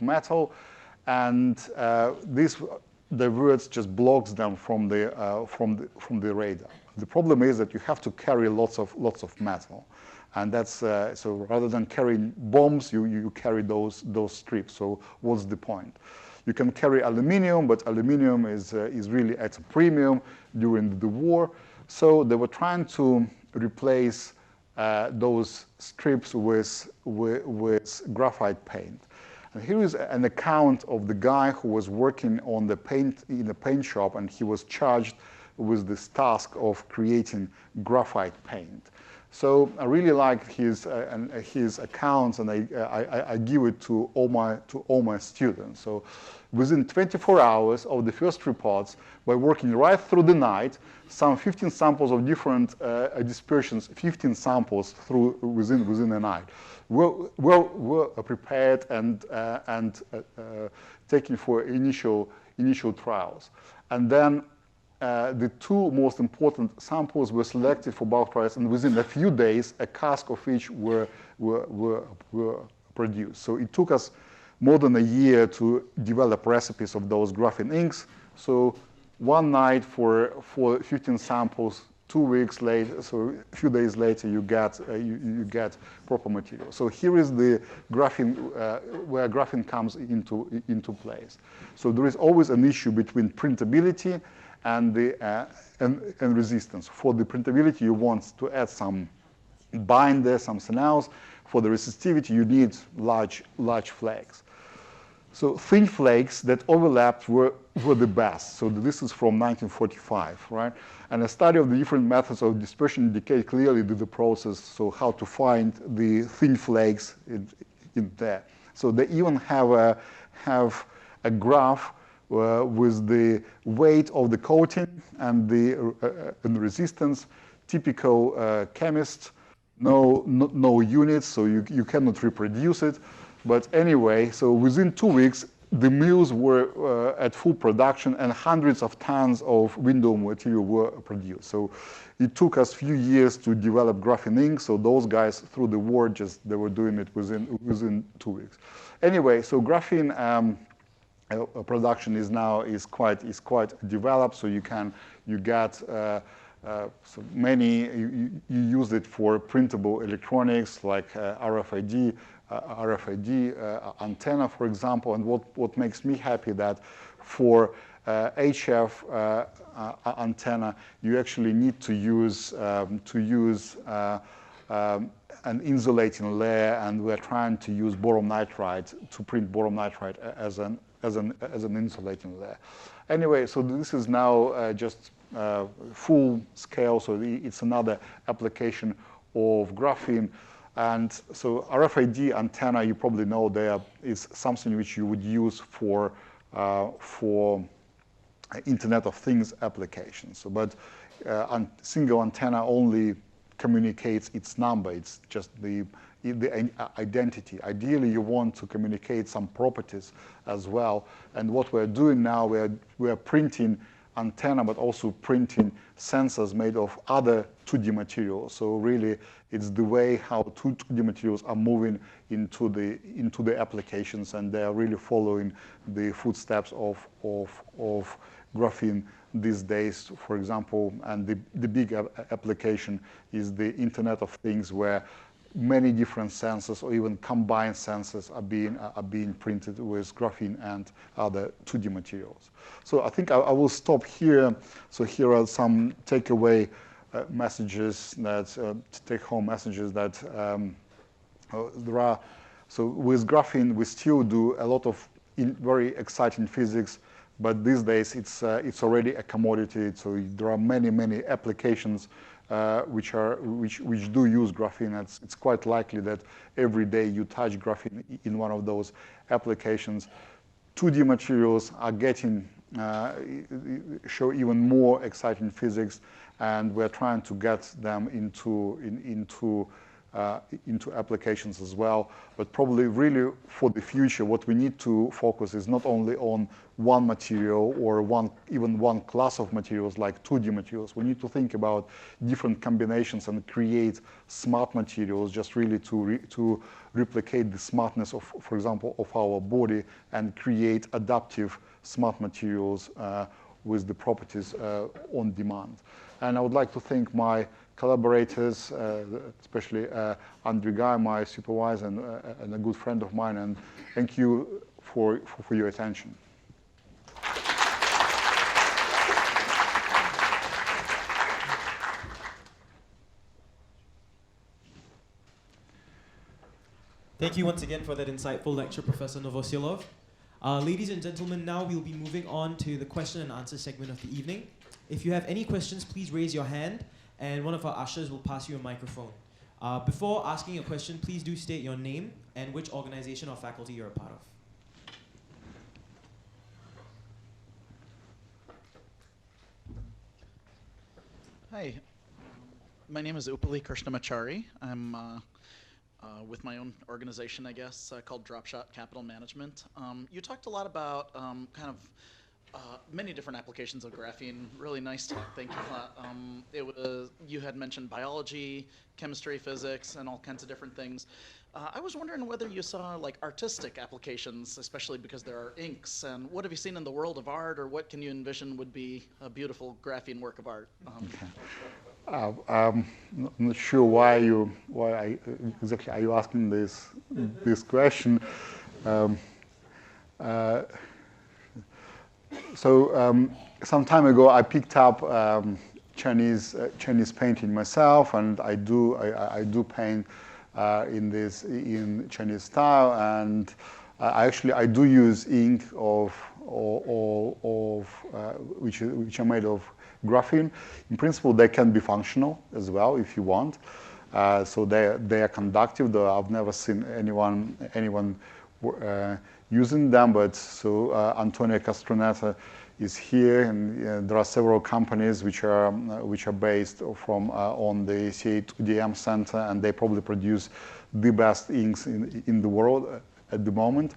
metal, and this diverts, just blocks them from the radar. The problem is that you have to carry lots of metal, and that's so rather than carrying bombs, you carry those strips. So what's the point? You can carry aluminium, but aluminium is really at a premium during the war. So they were trying to replace those strips with graphite paint. And here is an account of the guy who was working in the paint shop, and he was charged with this task of creating graphite paint. So I really like his accounts, and I give it to all my students. So within 24 hours of the first reports, by working right through the night, some 15 samples of different dispersions, 15 samples within a night, were prepared and taken for initial trials. And then the two most important samples were selected for bulk trials, and within a few days, a cask of each were produced. So it took us more than a year to develop recipes of those graphene inks. So one night for 15 samples, 2 weeks later, so a few days later, you get proper material. So here is the graphene, where graphene comes into place. So there is always an issue between printability and resistance. For the printability, you want to add some binder, something else. For the resistivity, you need large flakes. So thin flakes that overlapped were the best. So this is from 1945, right? And a study of the different methods of dispersion and decay clearly did the process, so how to find the thin flakes in there. So they even have a graph with the weight of the coating and the resistance. Typical chemist, no units, so you cannot reproduce it. But anyway, so within 2 weeks, the mills were at full production and hundreds of tons of window material were produced. So it took us a few years to develop graphene ink. So those guys through the war, they were doing it within 2 weeks. Anyway, so graphene production is quite developed. So you get so many. You use it for printable electronics like RFID antenna, for example. And what makes me happy that for HF antenna, you actually need to use an insulating layer, and we're trying to use boron nitride to print boron nitride as an insulating layer. Anyway, so this is now just full scale, so it's another application of graphene. And so RFID antenna, you probably know, there is something which you would use for Internet of Things applications. So, but single antenna only communicates its number. It's just the identity. Ideally, you want to communicate some properties as well. And what we're doing now, we're printing antenna, but also printing sensors made of other 2D materials. So really, it's the way how 2D materials are moving into the applications, and they are really following the footsteps of graphene these days, for example. And the big application is the Internet of Things, where many different sensors or even combined sensors are being printed with graphene and other 2D materials. So I think I will stop here. So here are some takeaway messages, take-home messages that there are. So with graphene, we still do a lot of very exciting physics, but these days it's already a commodity. So there are many applications which do use graphene. It's quite likely that every day you touch graphene in one of those applications. 2D materials are show even more exciting physics, and we're trying to get them into applications as well. But probably really for the future, what we need to focus is not only on one material or even one class of materials like 2D materials. We need to think about different combinations and create smart materials, just really to replicate the smartness of, for example, of our body, and create adaptive smart materials with the properties on demand. And I would like to thank my collaborators, especially Andrew Guy, my supervisor, and a good friend of mine, and thank you for your attention. Thank you once again for that insightful lecture, Professor Novoselov. Ladies and gentlemen, now we'll be moving on to the question and answer segment of the evening. If you have any questions, please raise your hand, and one of our ushers will pass you a microphone. Before asking a question, please do state your name and which organization or faculty you're a part of. Hi, my name is Upali Krishnamachari. I'm with my own organization, I guess, called Dropshot Capital Management. You talked a lot about many different applications of graphene. Really nice talk, thank you. You had mentioned biology, chemistry, physics, and all kinds of different things. I was wondering whether you saw like artistic applications, especially because there are inks, and what have you seen in the world of art, or what can you envision would be a beautiful graphene work of art? I'm not sure why exactly are you asking this question. So some time ago, I picked up Chinese painting myself, and I do paint in Chinese style, and I do use ink which are made of graphene. In principle, they can be functional as well if you want. So they are conductive, though I've never seen anyone using them. But so Antonio Castroneta is here, and there are several companies which are based on the CA2DM center, and they probably produce the best inks in the world at the moment.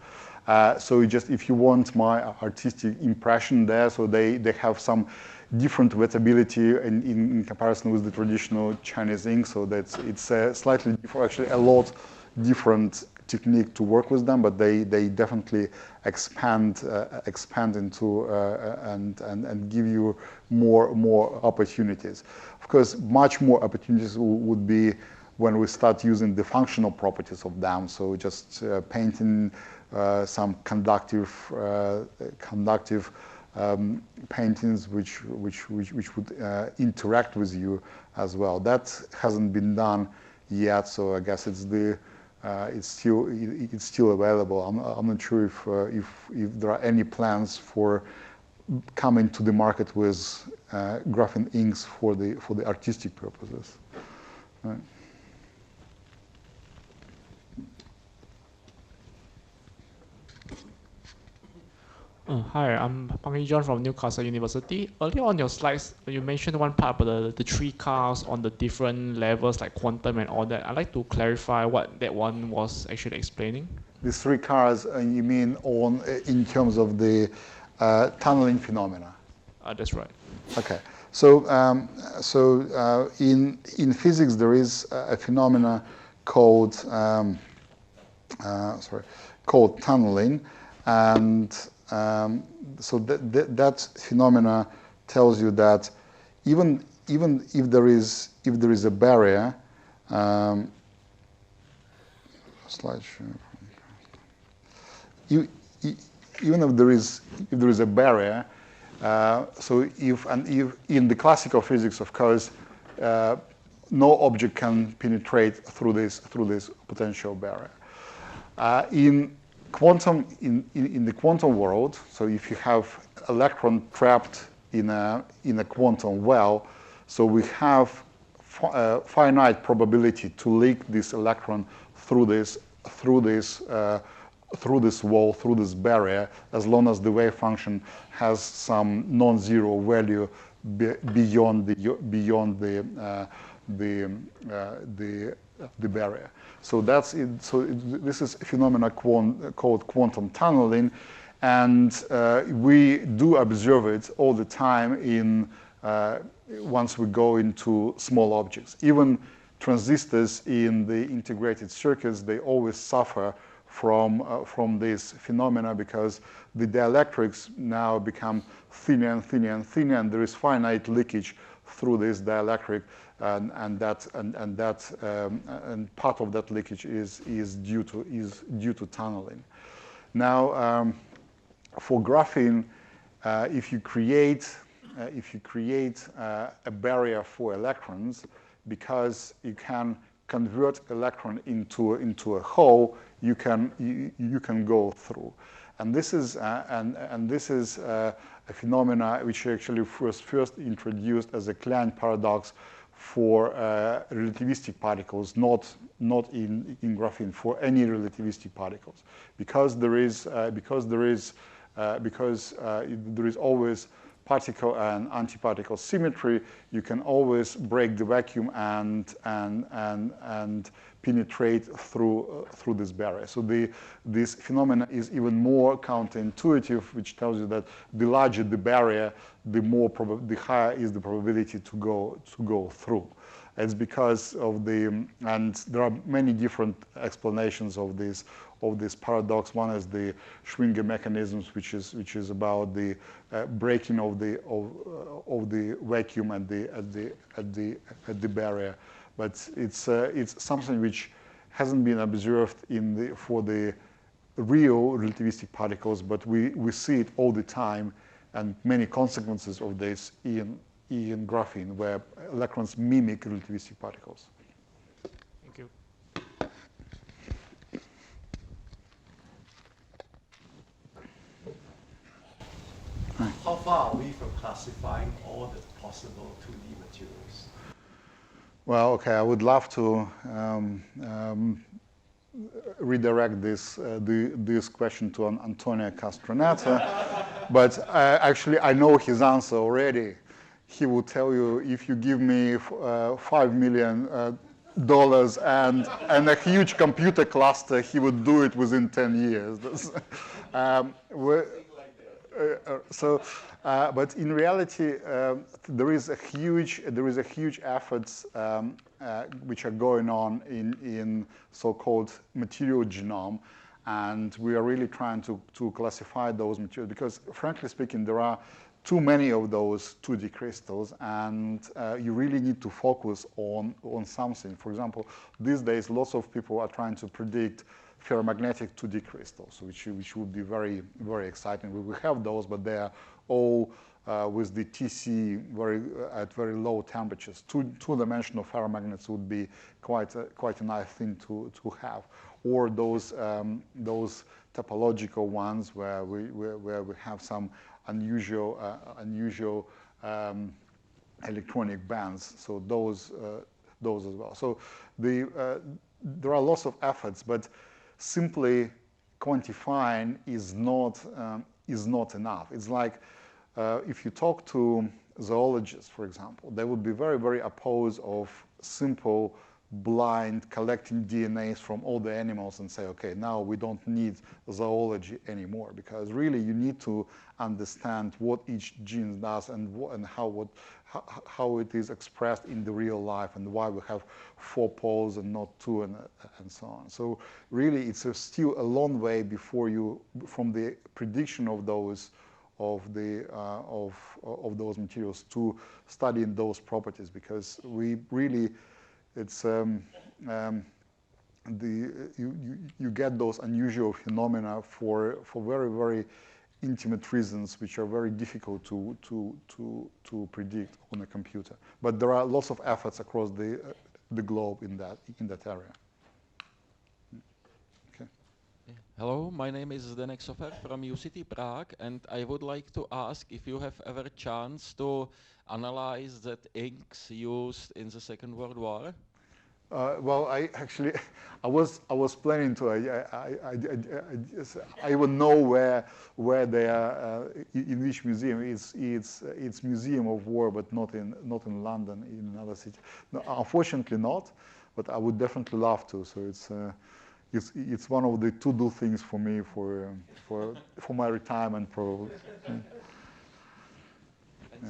So if you want my artistic impression there, so they have some different wettability in comparison with the traditional Chinese ink. So it's slightly different, actually a lot different technique to work with them, but they definitely expand into and give you more opportunities. Of course, much more opportunities would be when we start using the functional properties of them. So just painting some conductive paintings which would interact with you as well. That hasn't been done yet, so I guess it's still available. I'm not sure if there are any plans for coming to the market with graphene inks for the artistic purposes. Right. Hi, I'm Pang John from Newcastle University. Earlier on your slides, you mentioned one part about the three cars on the different levels, like quantum and all that. I'd like to clarify what that one was actually explaining. The three cars, you mean in terms of the tunneling phenomena? That's right. Okay. So, in physics, there is a phenomena called tunneling, and so that phenomena tells you that even if there is a barrier, even if there is a barrier, so if in the classical physics, of course, no object can penetrate through this potential barrier. In the quantum world, so if you have electron trapped in a quantum well, so we have finite probability to leak this electron through this wall, through this barrier, as long as the wave function has some non-zero value beyond the barrier. So that's it. So this is a phenomena called quantum tunneling, and we do observe it all the time once we go into small objects. Even transistors in the integrated circuits, they always suffer from this phenomena because the dielectrics now become thinner and thinner and thinner, and there is finite leakage through this dielectric, and part of that leakage is due to tunneling. Now, for graphene, if you create a barrier for electrons, because you can convert electron into a hole, you can go through, and this is a phenomena which actually was first introduced as a Klein paradox for relativistic particles, not in graphene, for any relativistic particles, because there is always particle and antiparticle symmetry. You can always break the vacuum and penetrate through this barrier. So this phenomenon is even more counterintuitive, which tells you that the larger the barrier, the higher is the probability to go through. It's because of and there are many different explanations of this paradox. One is the Schwinger mechanisms, which is about the breaking of the vacuum at the barrier. But it's something which hasn't been observed for the real relativistic particles, but we see it all the time, and many consequences of this in in graphene, where electrons mimic relativistic particles. Thank you. How far are we from classifying all the possible 2D materials? Well, okay, I would love to redirect this question to Antonio Castroneta, but actually I know his answer already. He will tell you, if you give me $5 million and a huge computer cluster, he would do it within 10 years. But in reality, there is a huge efforts which are going on in so-called material genome, and we are really trying to classify those materials, because frankly speaking, there are too many of those 2D crystals, and you really need to focus on something. For example, these days, lots of people are trying to predict ferromagnetic 2D crystals, which would be very, very exciting. We will have those, but they are all with the TC at very low temperatures. Two-dimensional ferromagnets would be quite a nice thing to have, or those topological ones where we have some unusual electronic bands. So those as well. So there are lots of efforts, but simply quantifying is not enough. It's like if you talk to zoologists, for example, they would be very, very opposed of simple blind collecting DNAs from all the animals and say, okay, now we don't need zoology anymore, because really you need to understand what each gene does and how it is expressed in the real life, and why we have 4 poles and not 2 and so on. So really it's still a long way before from the prediction of those materials to studying those properties, because we really, it's you get those unusual phenomena for very, very intimate reasons, which are very difficult to predict on a computer. But there are lots of efforts across the globe in that area. Okay. Hello, my name is Zdenek Sofer from UCT Prague, and I would like to ask if you have ever chance to analyze that inks used in the Second World War. Well, I was planning to. I would know where they are, in which museum. It's Museum of War, but not in London, in another city. No, unfortunately not, but I would definitely love to. So it's one of the to-do things for me for my retirement, probably.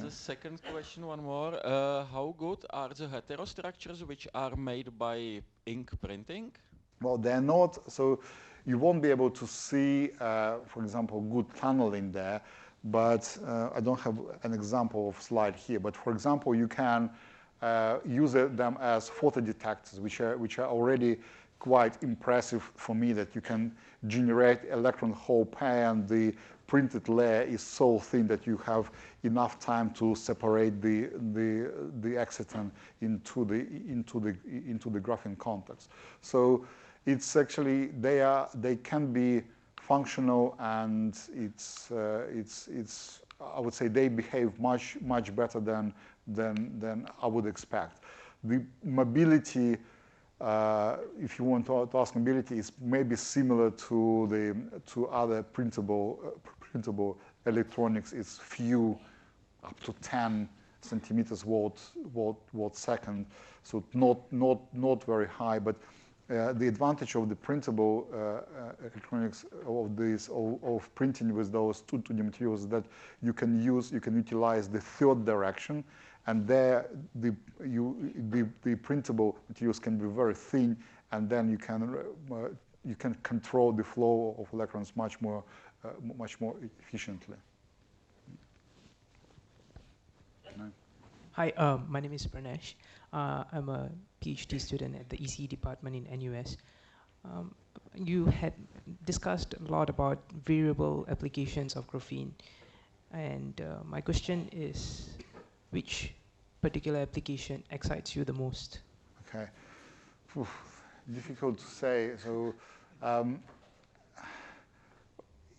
The second question, one more. How good are the heterostructures which are made by ink printing? Well, they're not, so you won't be able to see, for example, good tunneling there, but I don't have an example of slide here, but for example, you can use them as photodetectors, which are already quite impressive for me, that you can generate electron hole pair, and the printed layer is so thin that you have enough time to separate the exciton into the graphene contacts. So it's actually they can be functional, and it's I would say they behave much better than I would expect. The mobility, if you want to ask mobility, is maybe similar to other printable electronics. It's few, up to 10 centimeters watt second, so not very high. But the advantage of the printable electronics of printing with those 2D materials is that you can utilize the third direction, and there the printable materials can be very thin, and then you can control the flow of electrons much more efficiently. Hi, my name is Pranesh. I'm a PhD student at the ECE department in NUS. You had discussed a lot about variable applications of graphene, and my question is, which particular application excites you the most? Okay. Oof, difficult to say. So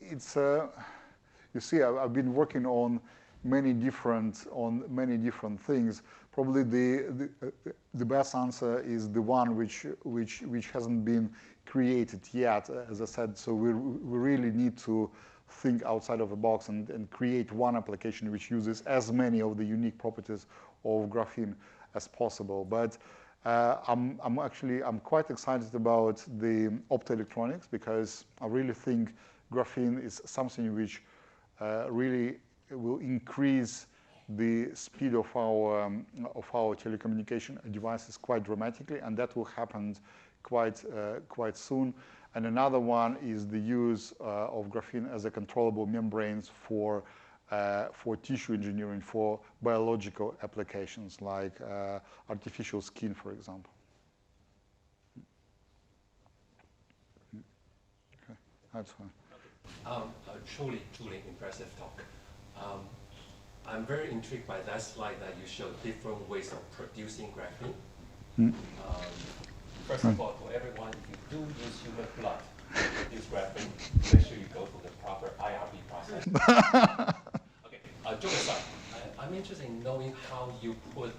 it's you see, I've been working on many different things. Probably the best answer is the one which hasn't been created yet, as I said. So we really need to think outside of the box and create one application which uses as many of the unique properties of graphene as possible. But I'm quite excited about the optoelectronics, because I really think graphene is something which really will increase the speed of our telecommunication devices quite dramatically, and that will happen quite soon. And another one is the use of graphene as a controllable membranes for tissue engineering, for biological applications like artificial skin, for example. Okay, that's fine. Truly impressive talk. I'm very intrigued by that slide that you showed different ways of producing graphene. First of all, for everyone, if you do use human blood to produce graphene, make sure you go through the proper IRB process. Okay, joke aside, I'm interested in knowing how you put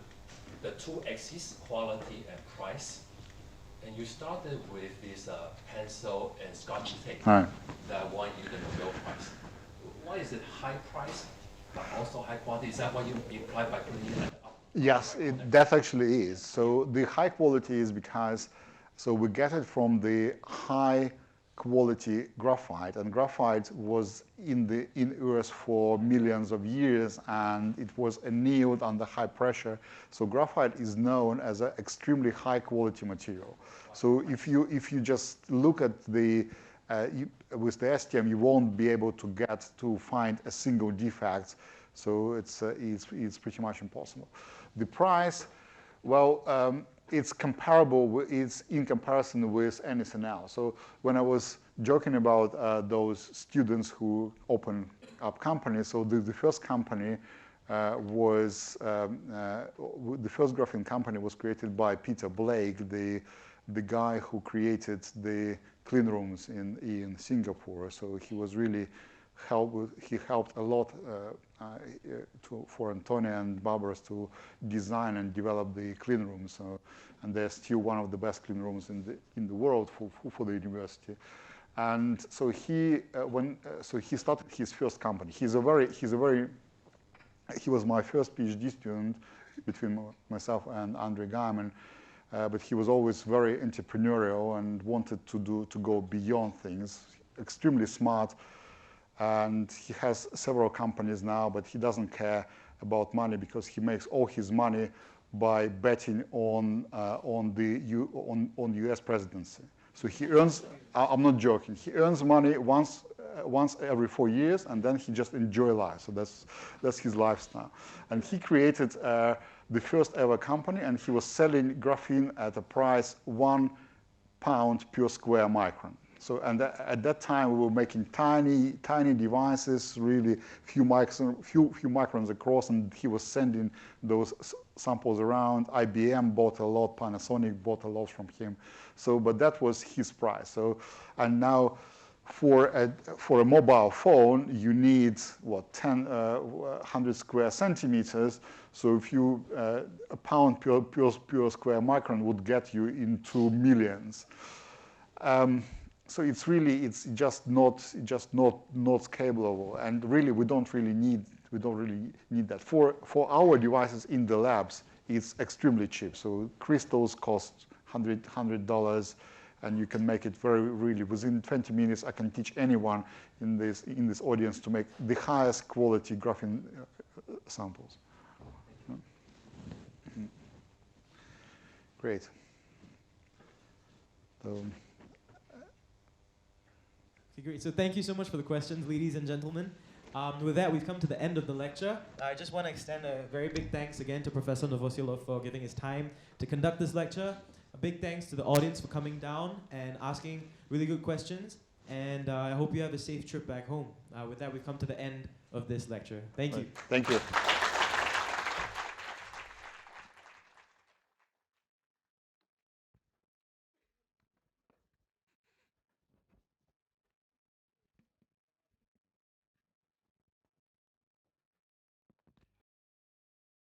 the two axes, quality and price. And you started with this pencil and scotch tape that won you the Nobel Prize. Why is it high price but also high quality? Is that what you imply by putting it up? Yes, that actually is. So the high quality is because, so we get it from the high quality graphite, and graphite was in Earth for millions of years, and it was annealed under high pressure. So graphite is known as an extremely high quality material. So if you just look at the with the STM, you won't be able to find a single defect. So it's pretty much impossible. The price, well, it's comparable. It's in comparison with anything else. So when I was joking about those students who open up companies, so the first company was the first graphene company was created by Peter Blake, the guy who created the clean rooms in Singapore. So he was really helped a lot for Antonia and Barbara to design and develop the clean rooms. So, and they're still one of the best clean rooms in the world for the university. And so he started his first company. He was my first PhD student between myself and Andrei Gaiman. But he was always very entrepreneurial and wanted to go beyond things. Extremely smart, and he has several companies now. But he doesn't care about money, because he makes all his money by betting on U.S. presidency. So he earns. I'm not joking. He earns money once every 4 years, and then he just enjoy life. So that's his lifestyle. And he created the first ever company, and he was selling graphene at a price £1 per square micron. So, and at that time we were making tiny devices, really few microns across, and he was sending those samples around. IBM bought a lot, Panasonic bought a lot from him. So, but that was his price. So, and now for a mobile phone, you need what, 100 square centimeters. So if you a pound per square micron would get you into millions. So it's just not scalable, and really we don't really need that for our devices in the labs. It's extremely cheap. So crystals cost $100, and you can make it really within 20 minutes. I can teach anyone in this audience to make the highest quality graphene samples. Great. Okay, great. So thank you so much for the questions, ladies and gentlemen. With that, we've come to the end of the lecture. I just want to extend a very big thanks again to Professor Novoselov for giving his time to conduct this lecture. A big thanks to the audience for coming down and asking really good questions. And I hope you have a safe trip back home. With that, we've come to the end of this lecture. Thank you. Thank you.